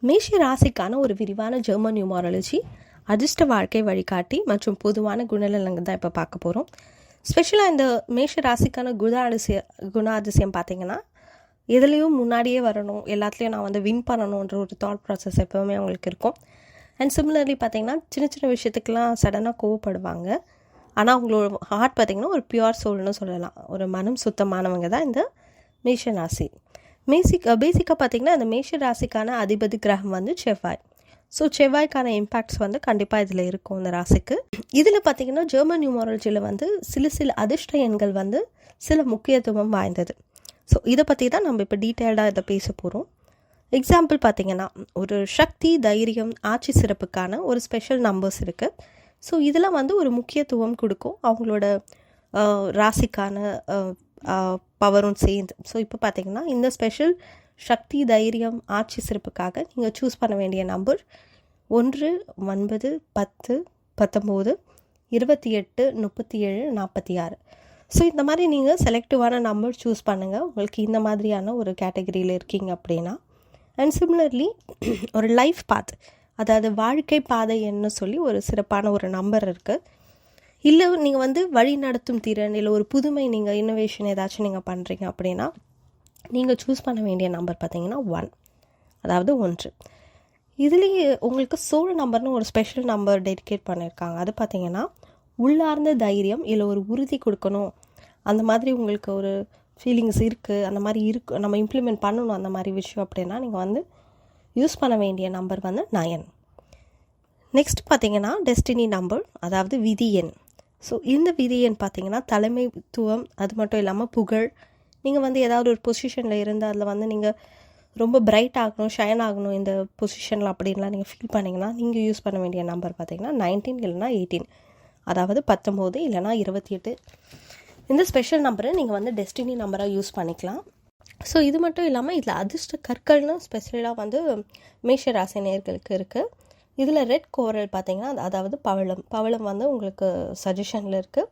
மேஷ ராசிக்கான ஒரு விரிவான ஜெர்மன் நியூமராலஜி, அதிர்ஷ்ட வாழ்க்கை வழிகாட்டி மற்றும் பொதுவான குணநலங்கள் தான் இப்போ பார்க்க போகிறோம். ஸ்பெஷலாக இந்த மேஷ ராசிக்கான குணாதிசயம் பார்த்தீங்கன்னா, எதுலேயும் முன்னாடியே வரணும், எல்லாத்துலேயும் நான் வந்து வின் பண்ணணுன்ற ஒரு தாட் ப்ராசஸ் எப்போவுமே அவங்களுக்கு இருக்கும். அண்ட் சிமிலர்லி பார்த்தீங்கன்னா, சின்ன சின்ன விஷயத்துக்கெலாம் சடனாக கோவப்படுவாங்க. ஆனால் அவங்களோட ஹார்ட் பார்த்திங்கன்னா ஒரு பியூர் சோல்னு சொல்லலாம். ஒரு மனம் சுத்தமானவங்க தான் இந்த மேஷ ராசி. பேசிக்காக பார்த்திங்கன்னா இந்த மேஷ ராசிக்கான அதிபதி கிரகம் வந்து செவ்வாய். ஸோ செவ்வாய்க்கான இம்பேக்ட்ஸ் வந்து கண்டிப்பாக இதில் இருக்கும் இந்த ராசிக்கு. இதில் பார்த்திங்கன்னா ஜெர்மன் நியூமராலஜியில் வந்து சில அதிர்ஷ்ட எண்கள் வந்து சில முக்கியத்துவம் வாய்ந்தது. ஸோ இதை பற்றி தான் நம்ம இப்போ டீட்டெயில்டாக இதை பேச போகிறோம். எக்ஸாம்பிள் பார்த்திங்கன்னா, ஒரு சக்தி, தைரியம், ஆட்சி சிறப்புக்கான ஒரு ஸ்பெஷல் நம்பர்ஸ் இருக்குது. ஸோ இதெல்லாம் வந்து ஒரு முக்கியத்துவம் கொடுக்கும் அவங்களோட ராசிக்கான பவரும் சேர்ந்து. ஸோ இப்போ பார்த்திங்கன்னா இந்த ஸ்பெஷல் சக்தி, தைரியம், ஆட்சி சிறப்புக்காக நீங்கள் சூஸ் பண்ண வேண்டிய நம்பர் 1, 9, 10, 19, 28, 37, 46. ஸோ இந்த மாதிரி நீங்கள் செலக்டிவான நம்பர் சூஸ் பண்ணுங்கள் உங்களுக்கு இந்த மாதிரியான ஒரு கேட்டகரியில் இருக்கீங்க அப்படின்னா. அண்ட் சிமிலர்லி ஒரு லைஃப் பாத், அதாவது வாழ்க்கை பாதை என்ன சொல்லி ஒரு சிறப்பான ஒரு நம்பர் இருக்குது. இல்லை நீங்கள் வந்து வழி நடத்தும் திறன், இல்லை ஒரு புதுமை, நீங்கள் இன்னோவேஷன் ஏதாச்சும் நீங்கள் பண்ணுறீங்க அப்படின்னா நீங்கள் சூஸ் பண்ண வேண்டிய நம்பர் பார்த்தீங்கன்னா 1, அதாவது 1. இதுலேயே உங்களுக்கு சோல் நம்பர்னு ஒரு ஸ்பெஷல் நம்பர் டெடிகேட் பண்ணியிருக்காங்க. அது பார்த்திங்கன்னா உள்ளார்ந்த தைரியம், இல்லை ஒரு உறுதி கொடுக்கணும், அந்த மாதிரி உங்களுக்கு ஒரு ஃபீலிங்ஸ் இருக்குது, அந்த மாதிரி இருக்குது, நம்ம இம்ப்ளிமெண்ட் பண்ணணும் அந்த மாதிரி விஷயம் அப்படின்னா நீங்கள் வந்து யூஸ் பண்ண வேண்டிய நம்பர் வந்து 9. நெக்ஸ்ட் பார்த்திங்கன்னா டெஸ்டினி நம்பர், அதாவது விதி எண். ஸோ இந்த விதி எண் பார்த்திங்கன்னா தலைமைத்துவம், அது மட்டும் இல்லாமல் புகழ். நீங்கள் வந்து ஏதாவது ஒரு பொசிஷனில் இருந்து அதில் வந்து நீங்கள் ரொம்ப பிரைட் ஆகணும், ஷைன் ஆகணும் இந்த பொசிஷனில் அப்படின்லாம் நீங்கள் ஃபீல் பண்ணிங்கன்னா நீங்கள் யூஸ் பண்ண வேண்டிய நம்பர் பார்த்திங்கன்னா 19 இல்லைனா 18, அதாவது 19 இல்லைனா 28. இந்த ஸ்பெஷல் நம்பரை நீங்கள் வந்து டெஸ்டினி நம்பராக யூஸ் பண்ணிக்கலாம். ஸோ இது மட்டும் இல்லாமல் இதில் அதிர்ஷ்ட கற்கள்னு ஸ்பெஷலாக வந்து மேஷ ராசி நேயர்களுக்கு இருக்குது. இதில் ரெட் கோரல் பார்த்திங்கன்னா, அதாவது பவளம் வந்து உங்களுக்கு சஜஷனில் இருக்குது.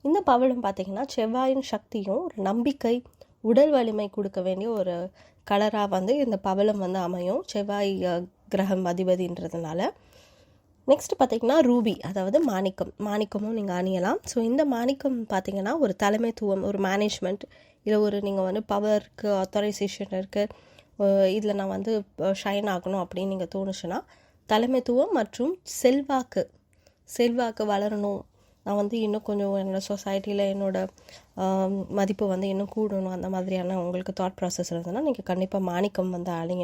இந்த பவளம் பார்த்திங்கன்னா செவ்வாயின் சக்தியும் ஒரு நம்பிக்கை, உடல் வலிமை கொடுக்க வேண்டிய ஒரு கலராக வந்து இந்த பவளம் வந்து அமையும், செவ்வாய் கிரகம் அதிபதின்றதுனால. நெக்ஸ்ட் பார்த்திங்கன்னா ரூபி, அதாவது மாணிக்கமும் நீங்கள் அணியலாம். ஸோ இந்த மாணிக்கம் பார்த்திங்கன்னா ஒரு தலைமைத்துவம், ஒரு மேனேஜ்மெண்ட், இல்லை ஒரு நீங்கள் வந்து பவருக்கு ஆத்தரைசேஷன் இருக்குது, இதில் நான் வந்து ஷைன் ஆகணும் அப்படின்னு நீங்கள் தோணுச்சுன்னா தலைமைத்துவம் மற்றும் செல்வாக்கு வளரணும், நான் வந்து இன்னும் கொஞ்சம் என்னோடய சொசைட்டியில் என்னோடய மதிப்பு வந்து இன்னும் கூடணும், அந்த மாதிரியான உங்களுக்கு தாட் ப்ராசஸ் இருந்ததுன்னா நீங்கள் கண்டிப்பாக மாணிக்கம் வந்து அணியலாம்.